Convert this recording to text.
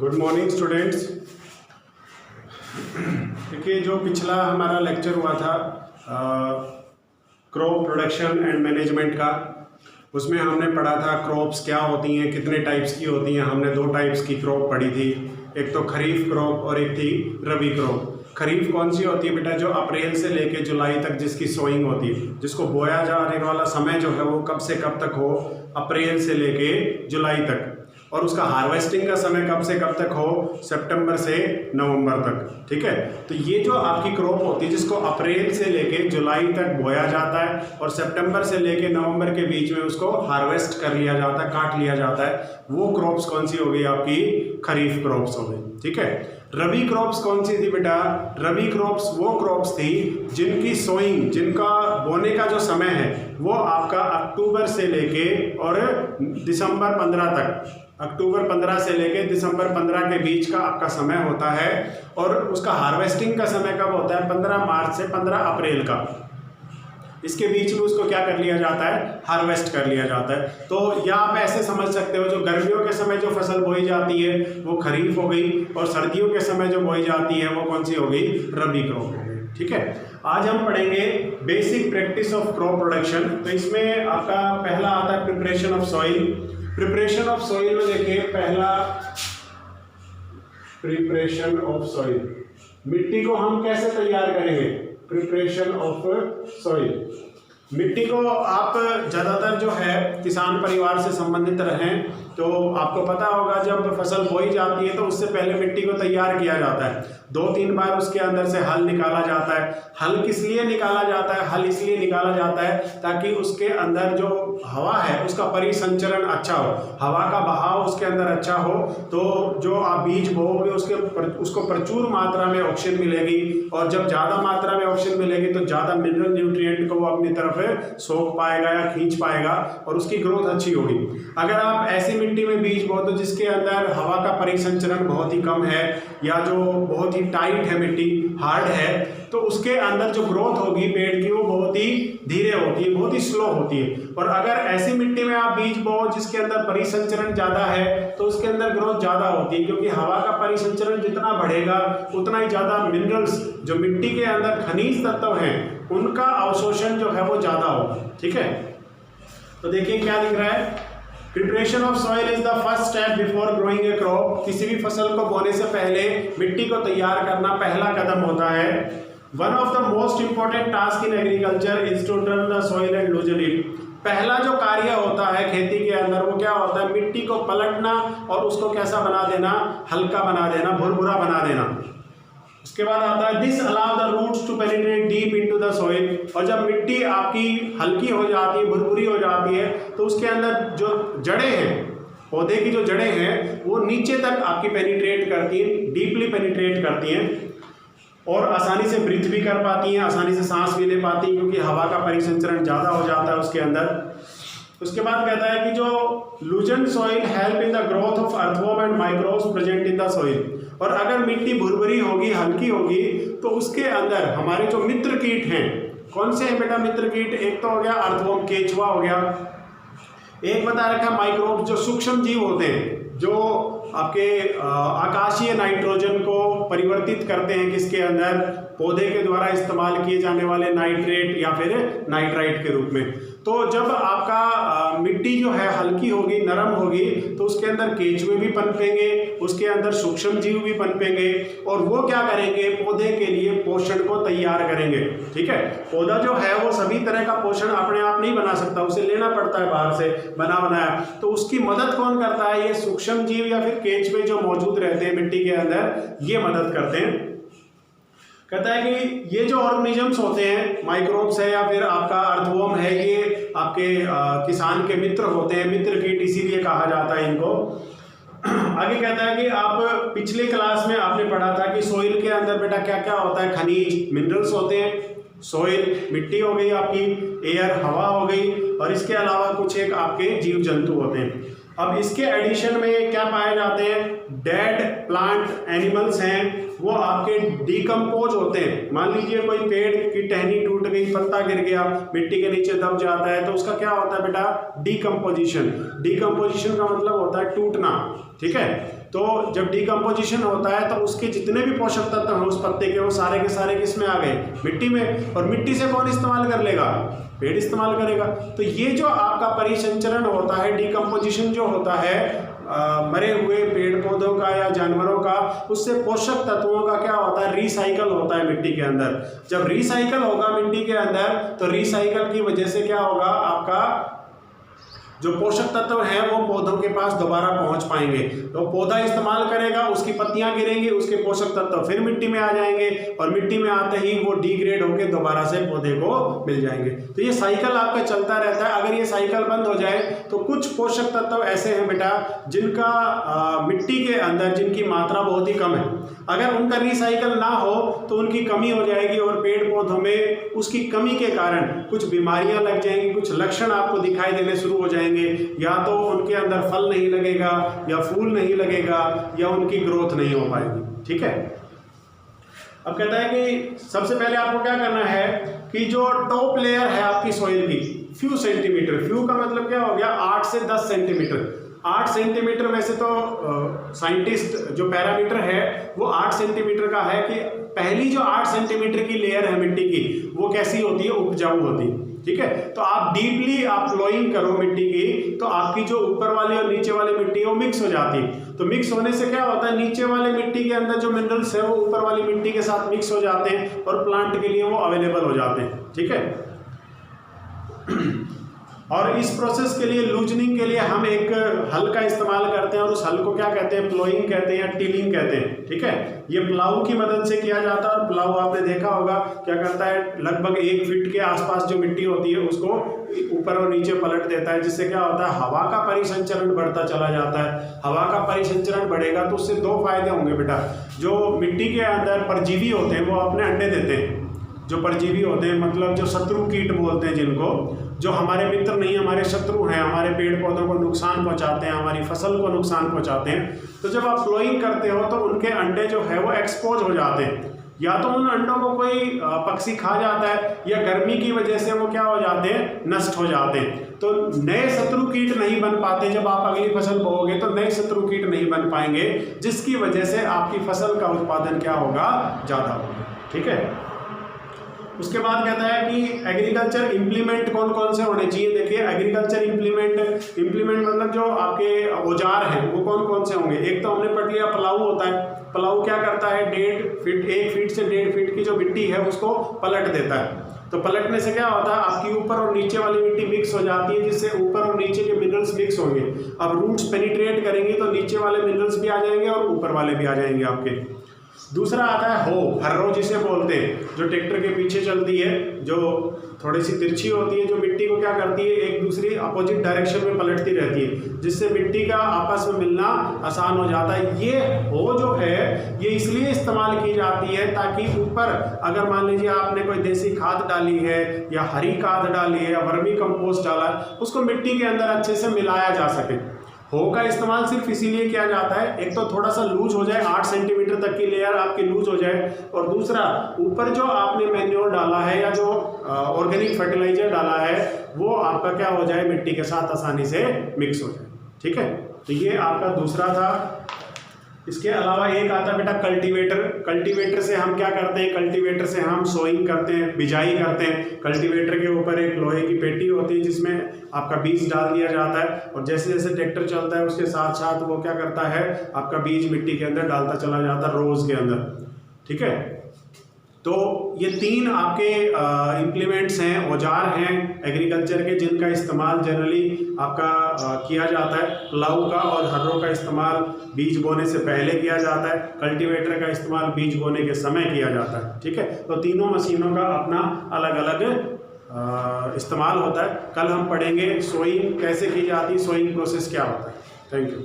Good morning students. देखिए, जो पिछला हमारा लेक्चर हुआ था क्रॉप प्रोडक्शन एंड मैनेजमेंट का, उसमें हमने पढ़ा था क्रॉप्स क्या होती हैं, कितने टाइप्स की होती हैं। हमने दो टाइप्स की क्रॉप पढ़ी थी, एक तो खरीफ क्रॉप और एक थी रबी क्रॉप। खरीफ कौन सी होती है बेटा? जो अप्रैल से लेके जुलाई तक जिसकी सोइंग होती है, जिसको बोया जाने वाला समय जो है वो कब से कब तक हो, अप्रैल से लेके जुलाई तक। और उसका हार्वेस्टिंग का समय कब से कब तक हो, सितंबर से नवंबर तक। ठीक है, तो ये जो आपकी क्रॉप होती है जिसको अप्रैल से लेके जुलाई तक बोया जाता है और सितंबर से लेके नवंबर के बीच में उसको हार्वेस्ट कर लिया जाता है, काट लिया जाता है, वो क्रॉप्स कौन सी हो गई? आपकी खरीफ क्रॉप्स हो गई। ठीक है, रबी क्रॉप्स कौन सी थी बेटा? रबी क्रॉप्स वो क्रॉप्स थी जिनकी सोइंग, जिनका बोने का जो समय है वो आपका अक्टूबर से लेके और दिसंबर 15 तक, अक्टूबर 15 से लेके दिसंबर 15 के बीच का आपका समय होता है। और उसका हार्वेस्टिंग का समय कब होता है? 15 मार्च से 15 अप्रैल का। इसके बीच में उसको क्या कर लिया जाता है? हार्वेस्ट कर लिया जाता है। तो या आप ऐसे समझ सकते हो, जो गर्मियों के समय जो फसल बोई जाती है वो खरीफ हो गई, और सर्दियों के समय जो बोई जाती है वो कौन सी हो गई? रबी क्रॉप हो गई। ठीक है, आज हम पढ़ेंगे basic practice of crop production. तो इसमें आपका पहला आता है preparation of soil. Preparation of soil में देखिए, पहला प्रिपरेशन ऑफ सॉइल, मिट्टी को हम कैसे तैयार करेंगे? Preparation of soil. मिट्टी को आप ज़्यादातर जो है किसान परिवार से संबंधित रहें तो आपको पता होगा, जब फसल बोई जाती है तो उससे पहले मिट्टी को तैयार किया जाता है। 2-3 बार उसके अंदर से हल निकाला जाता है। हल किस लिए निकाला जाता है? हल इसलिए निकाला जाता है ताकि उसके अंदर जो हवा है उसका परिसंचरण अच्छा हो, हवा का बहाव उसके अंदर अच्छा हो, तो जो आप बीज बोओगे उसको प्रचुर मात्रा में ऑक्सीजन मिलेगी, और जब ज़्यादा मात्रा में ऑक्सीजन मिलेगी तो ज़्यादा मिनरल न्यूट्रिएंट को वो अपनी तरफ सोख पाएगा या खींच पाएगा और उसकी ग्रोथ अच्छी होगी। अगर आप ऐसी मिट्टी में बीज बो दो जिसके अंदर हवा का परिसंचरण बहुत ही कम है, या जो बहुत ही टाइट है, मिट्टी हार्ड है, तो उसके अंदर जो ग्रोथ होगी पेड़ की वो बहुत ही धीरे होती है, बहुत ही स्लो होती है। और अगर ऐसी मिट्टी में आप बीज बो जिसके अंदर परिसंचरण ज़्यादा है तो उसके अंदर ग्रोथ ज़्यादा होती है, क्योंकि हवा का परिसंचरण जितना बढ़ेगा उतना ही ज़्यादा मिनरल्स, जो मिट्टी के अंदर खनिज तत्व हैं, उनका अवशोषण जो है वो ज़्यादा होगा। ठीक है, तो देखिए क्या लिख रहा है, preparation of soil is the first step before growing A crop. किसी भी फसल को बोने से पहले मिट्टी को तैयार करना पहला कदम होता है। One of the most important task in agriculture is to turn the soil and loosen it. पहला जो कार्य होता है खेती के अंदर वो क्या होता है? मिट्टी को पलटना और उसको कैसा बना देना? हल्का बना देना, भुरभुरा बना देना। उसके बाद आता है this allow the roots to penetrate deep into the soil. और जब मिट्टी आपकी हल्की हो जाती है, भुरभुरी हो जाती है, तो उसके अंदर जो जड़ें हैं, पौधे की जो जड़ें हैं, वो नीचे तक आपकी पेनिट्रेट करती हैं, डीपली पेनिट्रेट करती हैं, और आसानी से ब्रीथ भी कर पाती हैं, आसानी से सांस भी ले पाती हैं, क्योंकि हवा का परिसंचरण ज़्यादा हो जाता है उसके अंदर। उसके बाद कहता है कि जो लूजन soil help in the growth of earthworm and microbes present in the soil. और अगर मिट्टी भुरभुरी होगी, हल्की होगी, तो उसके अंदर हमारे जो मित्र कीट हैं, कौन से हैं बेटा मित्र कीट? एक तो हो गया अर्थवॉर्म, केचुआ हो गया, एक बता रखा माइक्रोब्स जो सूक्ष्म जीव होते हैं, जो आपके आकाशीय नाइट्रोजन को परिवर्तित करते हैं किसके अंदर? पौधे के द्वारा इस्तेमाल किए जाने वाले नाइट्रेट या फिर नाइट्राइट के रूप में। तो जब आपका मिट्टी जो है हल्की होगी, नरम होगी, तो उसके अंदर केचुए भी पनपेंगे, उसके अंदर सूक्ष्म जीव भी पनपेंगे, और वो क्या करेंगे? पौधे के लिए पोषण को तैयार करेंगे। ठीक है, पौधा जो है वो सभी तरह का पोषण अपने आप नहीं बना सकता, उसे लेना पड़ता है बाहर से बना बनाया। तो उसकी मदद कौन करता है? ये सूक्ष्म जीव या फिर केचुए जो मौजूद रहते हैं मिट्टी के अंदर, ये मदद करते हैं। कहता है कि ये जो ऑर्गेनिजम्स होते हैं, माइक्रोब्स है या फिर आपका अर्थवॉर्म है, ये आपके किसान के मित्र होते हैं, मित्र कीट इसीलिए कहा जाता है इनको। आगे कहता है कि आप पिछले क्लास में आपने पढ़ा था कि सॉइल के अंदर बेटा क्या क्या होता है? खनिज, मिनरल्स होते हैं। सॉइल मिट्टी हो गई आपकी, एयर हवा हो गई, और इसके अलावा कुछ एक आपके जीव जंतु होते हैं। अब इसके एडिशन में क्या पाए जाते हैं, डेड प्लांट एनिमल्स हैं वो आपके डिकम्पोज होते हैं। मान लीजिए कोई पेड़ की टहनी टूट गई, पत्ता गिर गया, मिट्टी के नीचे दब जाता है, तो उसका क्या होता है बेटा, डिकम्पोजिशन। डिकम्पोजिशन का मतलब होता है टूटना, ठीक है। तो जब डिकम्पोजिशन होता है तो उसके जितने भी पोषक तत्व हैं उस पत्ते के, वो सारे के सारे किस में आ गए, मिट्टी में। और मिट्टी से कौन इस्तेमाल कर लेगा, पेड़ इस्तेमाल करेगा। तो ये जो आपका परिसंचरण होता है, डिकम्पोजिशन जो होता है मरे हुए पेड़ पौधों का या जानवरों का, उससे पोषक तत्वों का क्या होता है, रिसाइकल होता है मिट्टी के अंदर। जब रिसाइकल होगा मिट्टी के अंदर, तो रिसाइकल की वजह से क्या होगा, आपका जो पोषक तत्व हैं वो पौधों के पास दोबारा पहुंच पाएंगे। तो पौधा इस्तेमाल करेगा, उसकी पत्तियां गिरेंगी, उसके पोषक तत्व फिर मिट्टी में आ जाएंगे, और मिट्टी में आते ही वो डिग्रेड होकर दोबारा से पौधे को मिल जाएंगे। तो ये साइकिल आपका चलता रहता है। अगर ये साइकिल बंद हो जाए तो कुछ पोषक तत्व ऐसे हैं बेटा जिनका मिट्टी के अंदर जिनकी मात्रा बहुत ही कम है, अगर उनका रिसाइकल ना हो तो उनकी कमी हो जाएगी, और पेड़ पौधों में उसकी कमी के कारण कुछ बीमारियां लग जाएंगी, कुछ लक्षण आपको दिखाई देने शुरू हो जाएंगे। या तो उनके अंदर फल नहीं लगेगा, या फूल नहीं लगेगा, या उनकी ग्रोथ नहीं हो पाएगी, ठीक है। अब कहता है कि सबसे पहले आपको क्या करना है कि जो टॉप लेयर है आपकी सॉइल की, फ्यू सेंटीमीटर, फ्यू का मतलब क्या हो गया, 8 से 10 सेंटीमीटर। 8 सेंटीमीटर वैसे तो साइंटिस्ट जो पैरामीटर है वो 8 सेंटीमीटर का है कि पहली जो 8 सेंटीमीटर की लेयर है मिट्टी की वो कैसी होती है, उपजाऊ होती है, ठीक है। तो आप डीपली आप फ्लोइंग करो मिट्टी की, तो आपकी जो ऊपर वाली और नीचे वाली मिट्टी है वो मिक्स हो जाती है। तो मिक्स होने से क्या होता है, नीचे वाले मिट्टी के अंदर जो मिनरल्स है वो ऊपर वाली मिट्टी के साथ मिक्स हो जाते हैं और प्लांट के लिए वो अवेलेबल हो जाते हैं, ठीक है। और इस प्रोसेस के लिए, लूजनिंग के लिए हम एक हल का इस्तेमाल करते हैं, और उस हल को क्या कहते हैं, प्लोइंग कहते हैं या टिलिंग कहते हैं, ठीक है। ये प्लाऊ की मदद से किया जाता है, और प्लाऊ आपने देखा होगा क्या करता है, लगभग 1 फीट के आसपास जो मिट्टी होती है उसको ऊपर और नीचे पलट देता है, जिससे क्या होता है, हवा का परिसंचरण बढ़ता चला जाता है। हवा का परिसंचरण बढ़ेगा तो उससे 2 फायदे होंगे बेटा। जो मिट्टी के अंदर परजीवी होते हैं वो अपने अंडे देते हैं। जो परजीवी होते हैं मतलब जो शत्रु कीट बोलते हैं जिनको, जो हमारे मित्र नहीं, हमारे शत्रु हैं, हमारे पेड़ पौधों को नुकसान पहुंचाते हैं, हमारी फसल को नुकसान पहुंचाते हैं। तो जब आप फ्लोइंग करते हो तो उनके अंडे जो है वो एक्सपोज हो जाते हैं, या तो उन अंडों को कोई पक्षी खा जाता है, या गर्मी की वजह से वो क्या हो जाते हैं, नष्ट हो जाते हैं। तो नए शत्रु कीट नहीं बन पाते। जब आप अगली फसल बोओगे तो नए शत्रु कीट नहीं बन पाएंगे, जिसकी वजह से आपकी फसल का उत्पादन क्या होगा, ज़्यादा होगा, ठीक है। उसके बाद कहता है कि एग्रीकल्चर इम्प्लीमेंट कौन कौन से होने चाहिए। देखिए एग्रीकल्चर इम्प्लीमेंट मतलब जो आपके औजार हैं वो कौन कौन से होंगे। एक तो हमने पढ़ लिया प्लाऊ होता है। प्लाऊ क्या करता है, 1 फीट से 1.5 फीट की जो मिट्टी है उसको पलट देता है। तो पलटने से क्या होता है, आपकी ऊपर और नीचे वाली मिट्टी मिक्स हो जाती है, जिससे ऊपर और नीचे के मिनरल्स मिक्स होंगे। अब रूट्स पेनिट्रेट करेंगे तो नीचे वाले मिनरल्स भी आ जाएंगे और ऊपर वाले भी आ जाएंगे आपके। दूसरा आता है हर्रो जिसे बोलते हैं, जो ट्रैक्टर के पीछे चलती है, जो थोड़ी सी तिरछी होती है, जो मिट्टी को क्या करती है, एक दूसरी अपोजिट डायरेक्शन में पलटती रहती है, जिससे मिट्टी का आपस में मिलना आसान हो जाता है। ये हो जो है ये इसलिए इस्तेमाल की जाती है ताकि ऊपर अगर मान लीजिए आपने कोई देसी खाद डाली है या हरी खाद डाली है या वर्मी कंपोस्ट डाला है, उसको मिट्टी के अंदर अच्छे से मिलाया जा सके। हो का इस्तेमाल सिर्फ इसीलिए किया जाता है, एक तो थोड़ा सा लूज हो जाए, 8 सेंटीमीटर तक की लेयर आपकी लूज हो जाए, और दूसरा ऊपर जो आपने मैन्योर डाला है या जो ऑर्गेनिक फर्टिलाइजर डाला है वो आपका क्या हो जाए, मिट्टी के साथ आसानी से मिक्स हो जाए, ठीक है। तो ये आपका दूसरा था। इसके अलावा एक आता है बेटा कल्टीवेटर। कल्टीवेटर से हम क्या करते हैं, कल्टीवेटर से हम सोइंग करते हैं, बिजाई करते हैं। कल्टीवेटर के ऊपर एक लोहे की पेटी होती है जिसमें आपका बीज डाल दिया जाता है, और जैसे जैसे ट्रैक्टर चलता है उसके साथ साथ वो क्या करता है, आपका बीज मिट्टी के अंदर डालता चला जाता है, रोज के अंदर, ठीक है। तो ये 3 आपके इम्प्लीमेंट्स हैं, औजार हैं एग्रीकल्चर के, जिनका इस्तेमाल जनरली आपका किया जाता है। प्लाऊ का और हर्रो का इस्तेमाल बीज बोने से पहले किया जाता है, कल्टीवेटर का इस्तेमाल बीज बोने के समय किया जाता है, ठीक है। तो तीनों मशीनों का अपना अलग अलग इस्तेमाल होता है। कल हम पढ़ेंगे सोइंग कैसे की जाती है, सोइंग प्रोसेस क्या होता है। Thank you.